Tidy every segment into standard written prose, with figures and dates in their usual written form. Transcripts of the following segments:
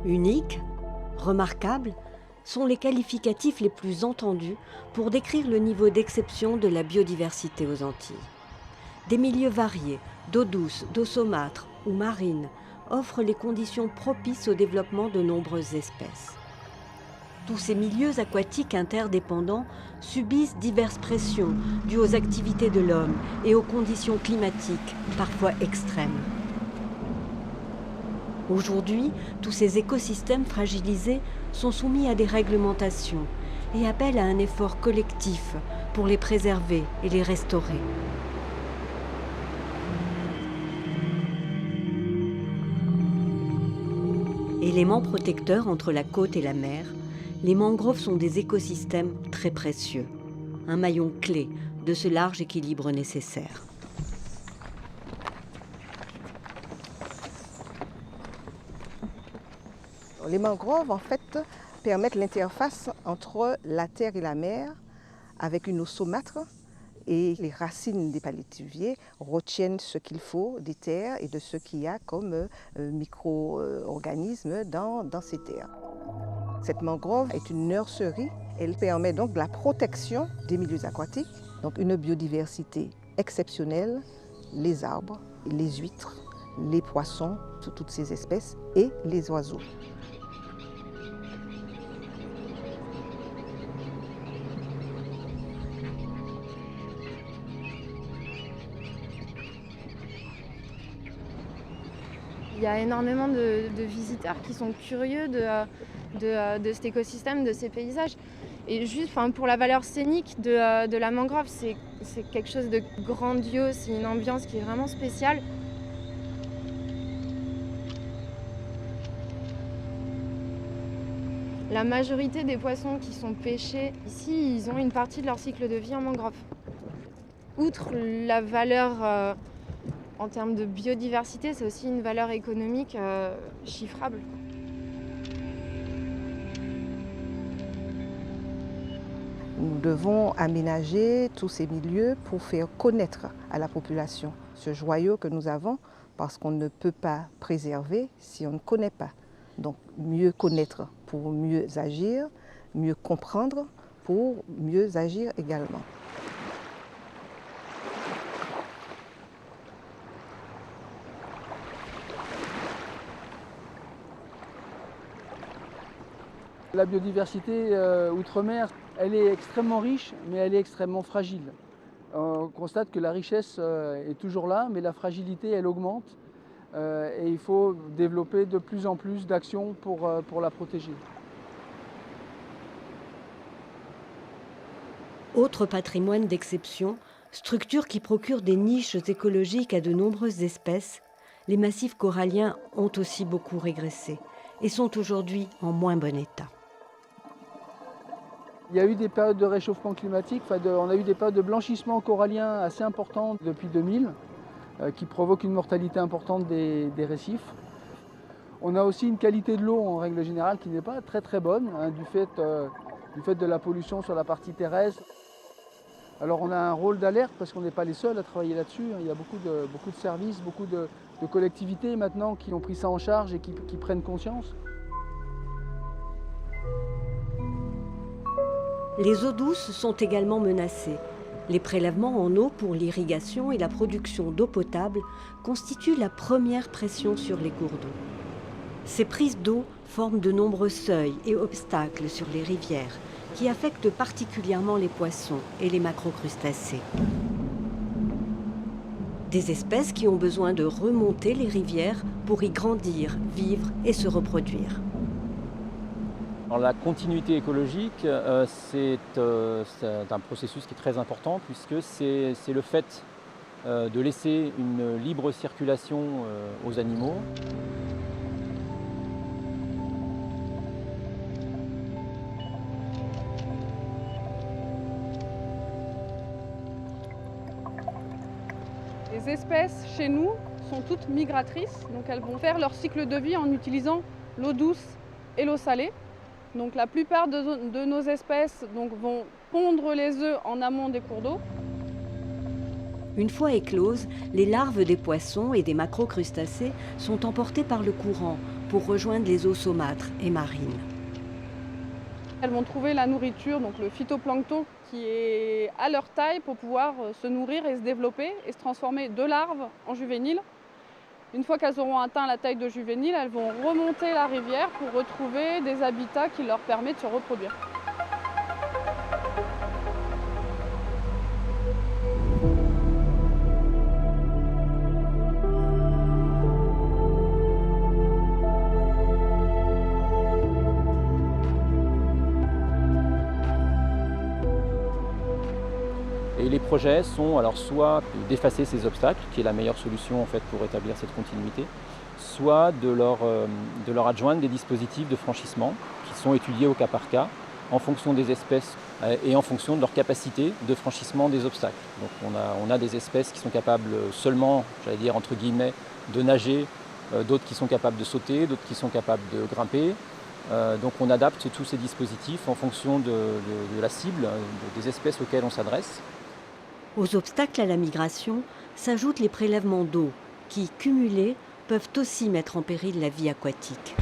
Unique, remarquable, sont les qualificatifs les plus entendus pour décrire le niveau d'exception de la biodiversité aux Antilles. Des milieux variés, d'eau douce, d'eau saumâtre ou marine, offrent les conditions propices au développement de nombreuses espèces. Tous ces milieux aquatiques interdépendants subissent diverses pressions dues aux activités de l'homme et aux conditions climatiques parfois extrêmes. Aujourd'hui, tous ces écosystèmes fragilisés sont soumis à des réglementations et appellent à un effort collectif pour les préserver et les restaurer. Éléments protecteurs entre la côte et la mer, les mangroves sont des écosystèmes très précieux, un maillon clé de ce large équilibre nécessaire. Les mangroves, en fait, permettent l'interface entre la terre et la mer avec une eau saumâtre, et les racines des palétuviers retiennent ce qu'il faut des terres et de ce qu'il y a comme micro-organismes dans ces terres. Cette mangrove est une nurserie. Elle permet donc la protection des milieux aquatiques, donc une biodiversité exceptionnelle, les arbres, les huîtres, les poissons, toutes ces espèces, et les oiseaux. Il y a énormément de visiteurs qui sont curieux de cet écosystème, de ces paysages. Et juste pour la valeur scénique de la mangrove, c'est quelque chose de grandiose, c'est une ambiance qui est vraiment spéciale. La majorité des poissons qui sont pêchés ici, ils ont une partie de leur cycle de vie en mangrove. Outre la valeur en termes de biodiversité, c'est aussi une valeur économique chiffrable. Nous devons aménager tous ces milieux pour faire connaître à la population ce joyau que nous avons, parce qu'on ne peut pas préserver si on ne connaît pas. Donc mieux connaître pour mieux agir, mieux comprendre pour mieux agir également. La biodiversité outre-mer, elle est extrêmement riche, mais elle est extrêmement fragile. On constate que la richesse est toujours là, mais la fragilité, elle augmente. Et il faut développer de plus en plus d'actions pour la protéger. Autre patrimoine d'exception, structure qui procure des niches écologiques à de nombreuses espèces, les massifs coralliens ont aussi beaucoup régressé et sont aujourd'hui en moins bon état. Il y a eu des périodes de réchauffement climatique, on a eu des périodes de blanchissement corallien assez importantes depuis 2000, qui provoquent une mortalité importante des récifs. On a aussi une qualité de l'eau en règle générale qui n'est pas très très bonne, du fait de la pollution sur la partie terrestre. Alors on a un rôle d'alerte parce qu'on n'est pas les seuls à travailler là-dessus. Il y a beaucoup de services, beaucoup de collectivités maintenant qui ont pris ça en charge et qui prennent conscience. Les eaux douces sont également menacées. Les prélèvements en eau pour l'irrigation et la production d'eau potable constituent la première pression sur les cours d'eau. Ces prises d'eau forment de nombreux seuils et obstacles sur les rivières qui affectent particulièrement les poissons et les macrocrustacés. Des espèces qui ont besoin de remonter les rivières pour y grandir, vivre et se reproduire. Alors, la continuité écologique, c'est un processus qui est très important puisque c'est le fait de laisser une libre circulation aux animaux. Les espèces chez nous sont toutes migratrices, donc elles vont faire leur cycle de vie en utilisant l'eau douce et l'eau salée. Donc la plupart de nos espèces vont pondre les œufs en amont des cours d'eau. Une fois écloses, les larves des poissons et des macrocrustacés sont emportées par le courant pour rejoindre les eaux saumâtres et marines. Elles vont trouver la nourriture, donc le phytoplancton, qui est à leur taille pour pouvoir se nourrir et se développer et se transformer de larves en juvéniles. Une fois qu'elles auront atteint la taille de juvénile, elles vont remonter la rivière pour retrouver des habitats qui leur permettent de se reproduire. Et les projets sont alors soit d'effacer ces obstacles, qui est la meilleure solution en fait pour établir cette continuité, soit de leur adjoindre des dispositifs de franchissement qui sont étudiés au cas par cas en fonction des espèces et en fonction de leur capacité de franchissement des obstacles. Donc on a des espèces qui sont capables seulement, j'allais dire entre guillemets, de nager, d'autres qui sont capables de sauter, d'autres qui sont capables de grimper. Donc on adapte tous ces dispositifs en fonction de la cible, des espèces auxquelles on s'adresse. Aux obstacles à la migration s'ajoutent les prélèvements d'eau qui, cumulés, peuvent aussi mettre en péril la vie aquatique.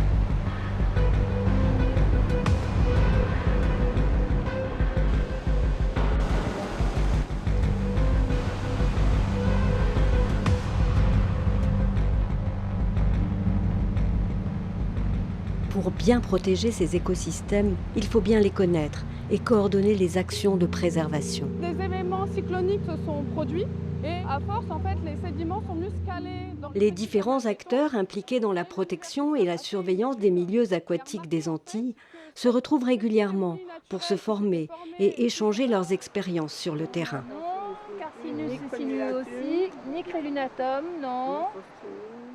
Pour bien protéger ces écosystèmes, il faut bien les connaître et coordonner les actions de préservation. Des événements cycloniques se sont produits et à force, en fait, les sédiments sont venus se caler dans Les différents acteurs impliqués dans la protection et la surveillance des milieux aquatiques des Antilles se retrouvent régulièrement pour se former et échanger leurs expériences sur le terrain. Non, Carcinus sinueux aussi, Nicrelunatum, non.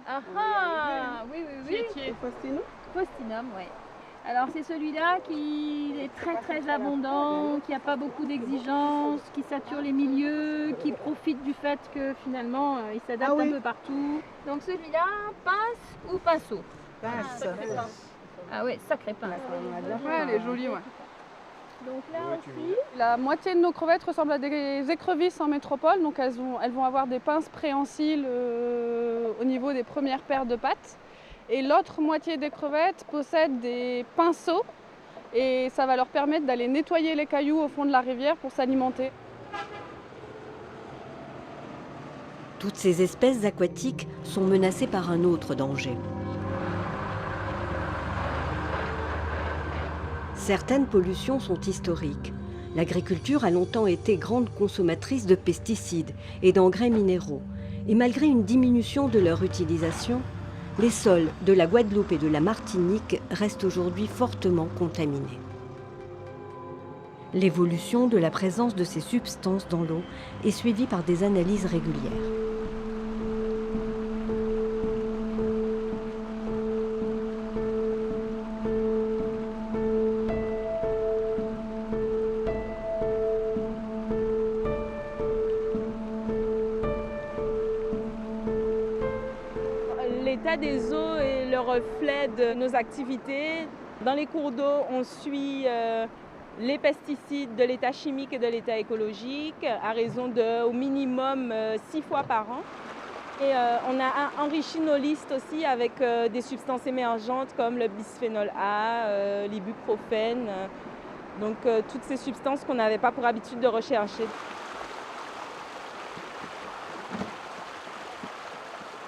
Ah ah, oui, oui, oui. Faustinum, oui. Alors c'est celui-là qui est très très abondant, qui n'a pas beaucoup d'exigences, qui sature les milieux, qui profite du fait que finalement il s'adapte un peu partout. Donc celui-là, pince ou pinceau? Pince. Ah oui, sacré pince. Ouais, elle est jolie, ouais. Donc là aussi, La moitié de nos crevettes ressemblent à des écrevisses en métropole, donc elles vont avoir des pinces préhensiles au niveau des premières paires de pattes. Et l'autre moitié des crevettes possède des pinceaux et ça va leur permettre d'aller nettoyer les cailloux au fond de la rivière pour s'alimenter. Toutes ces espèces aquatiques sont menacées par un autre danger. Certaines pollutions sont historiques. L'agriculture a longtemps été grande consommatrice de pesticides et d'engrais minéraux. Et malgré une diminution de leur utilisation, les sols de la Guadeloupe et de la Martinique restent aujourd'hui fortement contaminés. L'évolution de la présence de ces substances dans l'eau est suivie par des analyses régulières. L'état des eaux est le reflet de nos activités. Dans les cours d'eau, on suit les pesticides de l'état chimique et de l'état écologique à raison de au minimum 6 fois par an. Et on a enrichi nos listes aussi avec des substances émergentes comme le bisphénol A, l'ibuprofène, donc toutes ces substances qu'on n'avait pas pour habitude de rechercher.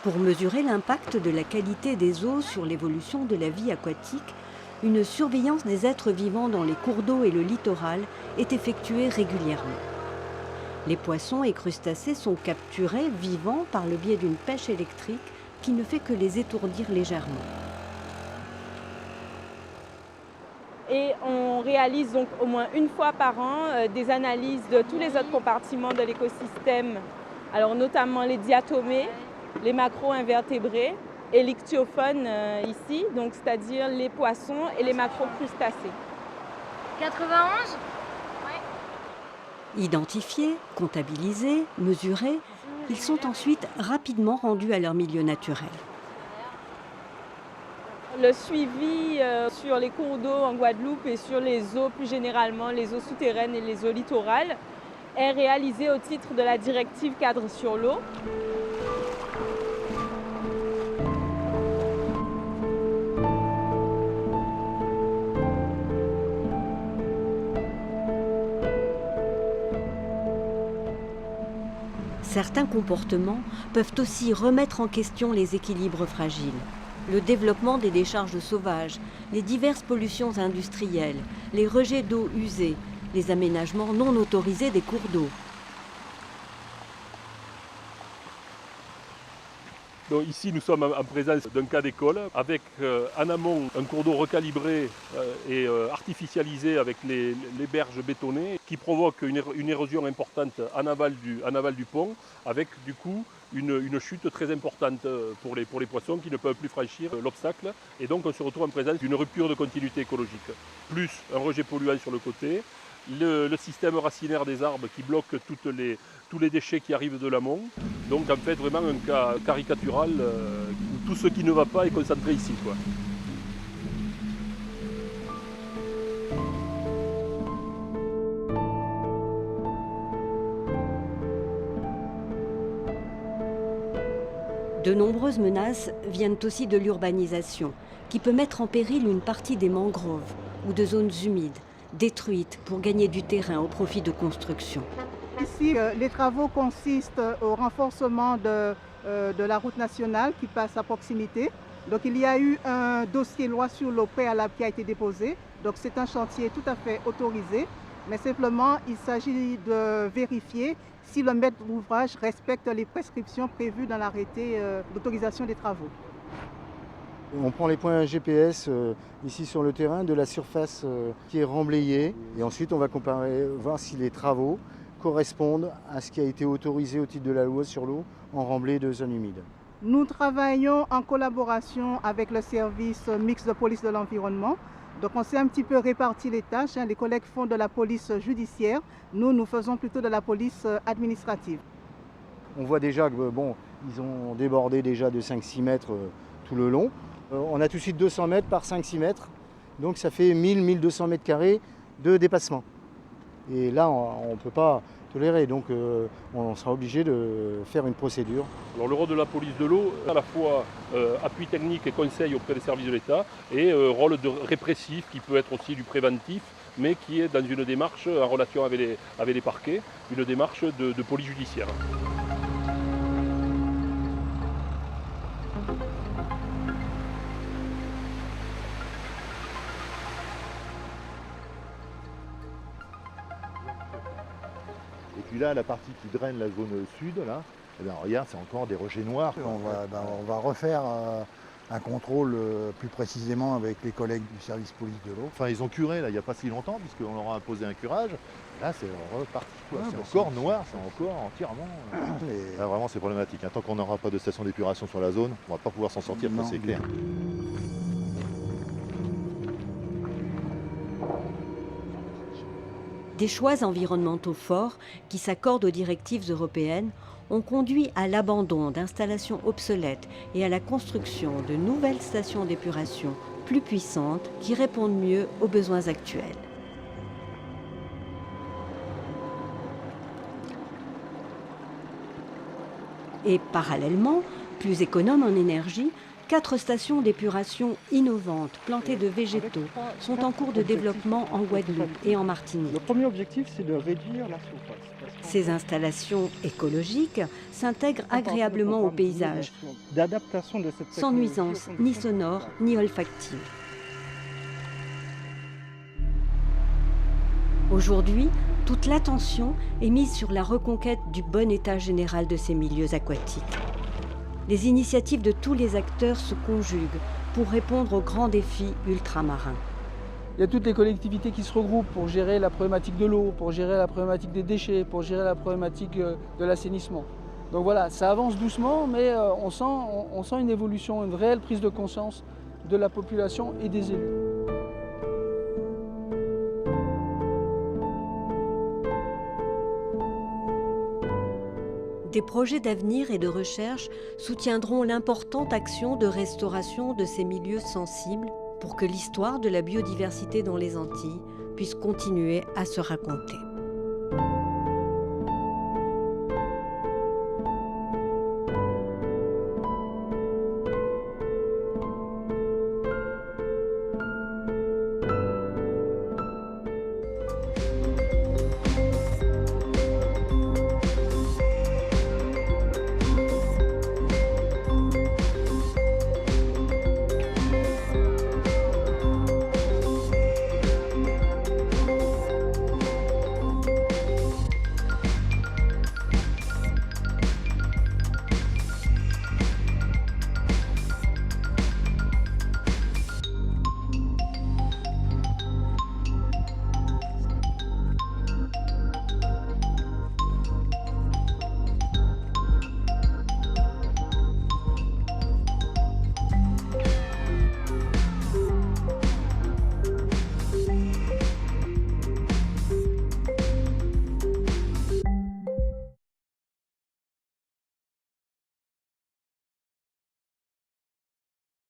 Pour mesurer l'impact de la qualité des eaux sur l'évolution de la vie aquatique, une surveillance des êtres vivants dans les cours d'eau et le littoral est effectuée régulièrement. Les poissons et crustacés sont capturés vivants par le biais d'une pêche électrique qui ne fait que les étourdir légèrement. Et on réalise donc au moins une fois par an des analyses de tous les autres compartiments de l'écosystème, alors notamment les diatomées, les macro-invertébrés et l'ichthyophones ici, donc c'est-à-dire les poissons et les macrocrustacés. 91. Identifier, comptabiliser, mesurer, Ils sont ensuite rapidement rendus à leur milieu naturel. Le suivi sur les cours d'eau en Guadeloupe et sur les eaux plus généralement, les eaux souterraines et les eaux littorales, est réalisé au titre de la directive cadre sur l'eau. Certains comportements peuvent aussi remettre en question les équilibres fragiles. Le développement des décharges sauvages, les diverses pollutions industrielles, les rejets d'eau usée, les aménagements non autorisés des cours d'eau. Donc ici, nous sommes en présence d'un cas d'école avec en amont un cours d'eau recalibré et artificialisé avec les berges bétonnées qui provoque une érosion importante en aval du pont avec du coup une chute très importante pour les poissons qui ne peuvent plus franchir l'obstacle. Et donc on se retrouve en présence d'une rupture de continuité écologique. Plus un rejet polluant sur le côté, le système racinaire des arbres qui bloque tous les déchets qui arrivent de l'amont. Donc en fait vraiment un cas caricatural où tout ce qui ne va pas est concentré ici, quoi. De nombreuses menaces viennent aussi de l'urbanisation, qui peut mettre en péril une partie des mangroves ou de zones humides, détruites pour gagner du terrain au profit de constructions. Ici, les travaux consistent au renforcement de la route nationale qui passe à proximité. Donc il y a eu un dossier loi sur l'eau préalable qui a été déposé. Donc c'est un chantier tout à fait autorisé, mais simplement il s'agit de vérifier si le maître d'ouvrage respecte les prescriptions prévues dans l'arrêté d'autorisation des travaux. On prend les points GPS ici sur le terrain de la surface qui est remblayée et ensuite on va comparer, voir si les travaux correspondent à ce qui a été autorisé au titre de la loi sur l'eau en remblai de zones humides. Nous travaillons en collaboration avec le service mixte de police de l'environnement. Donc on s'est un petit peu réparti les tâches. Les collègues font de la police judiciaire. Nous faisons plutôt de la police administrative. On voit déjà que ils ont débordé déjà de 5-6 mètres tout le long. On a tout de suite 200 mètres par 5-6 mètres. Donc ça fait 1000-1200 mètres carrés de dépassement. Et là, on ne peut pas tolérer, donc on sera obligé de faire une procédure. Alors le rôle de la police de l'eau, à la fois appui technique et conseil auprès des services de l'État, et rôle de répressif qui peut être aussi du préventif, mais qui est dans une démarche en relation avec les parquets, une démarche de police judiciaire. Et puis là, la partie qui draine la zone sud, là, eh bien, regarde, c'est encore des rejets noirs. On va refaire un contrôle plus précisément avec les collègues du service police de l'eau. Enfin, ils ont curé, là, il n'y a pas si longtemps, puisqu'on leur a imposé un curage. Là, c'est reparti. C'est encore noir, c'est encore entièrement... Là, vraiment, c'est problématique. Tant qu'on n'aura pas de station d'épuration sur la zone, on ne va pas pouvoir s'en sortir, ça c'est clair. Des choix environnementaux forts qui s'accordent aux directives européennes ont conduit à l'abandon d'installations obsolètes et à la construction de nouvelles stations d'épuration plus puissantes qui répondent mieux aux besoins actuels. Et parallèlement, plus économes en énergie, 4 stations d'épuration innovantes plantées de végétaux sont en cours de développement en Guadeloupe et en Martinique. Le premier objectif, c'est de réduire la surface. Ces installations écologiques s'intègrent agréablement au paysage, sans nuisance ni sonore ni olfactive. Aujourd'hui, toute l'attention est mise sur la reconquête du bon état général de ces milieux aquatiques. Les initiatives de tous les acteurs se conjuguent pour répondre aux grands défis ultramarins. Il y a toutes les collectivités qui se regroupent pour gérer la problématique de l'eau, pour gérer la problématique des déchets, pour gérer la problématique de l'assainissement. Donc voilà, ça avance doucement, mais on sent une évolution, une réelle prise de conscience de la population et des élus. Des projets d'avenir et de recherche soutiendront l'importante action de restauration de ces milieux sensibles pour que l'histoire de la biodiversité dans les Antilles puisse continuer à se raconter.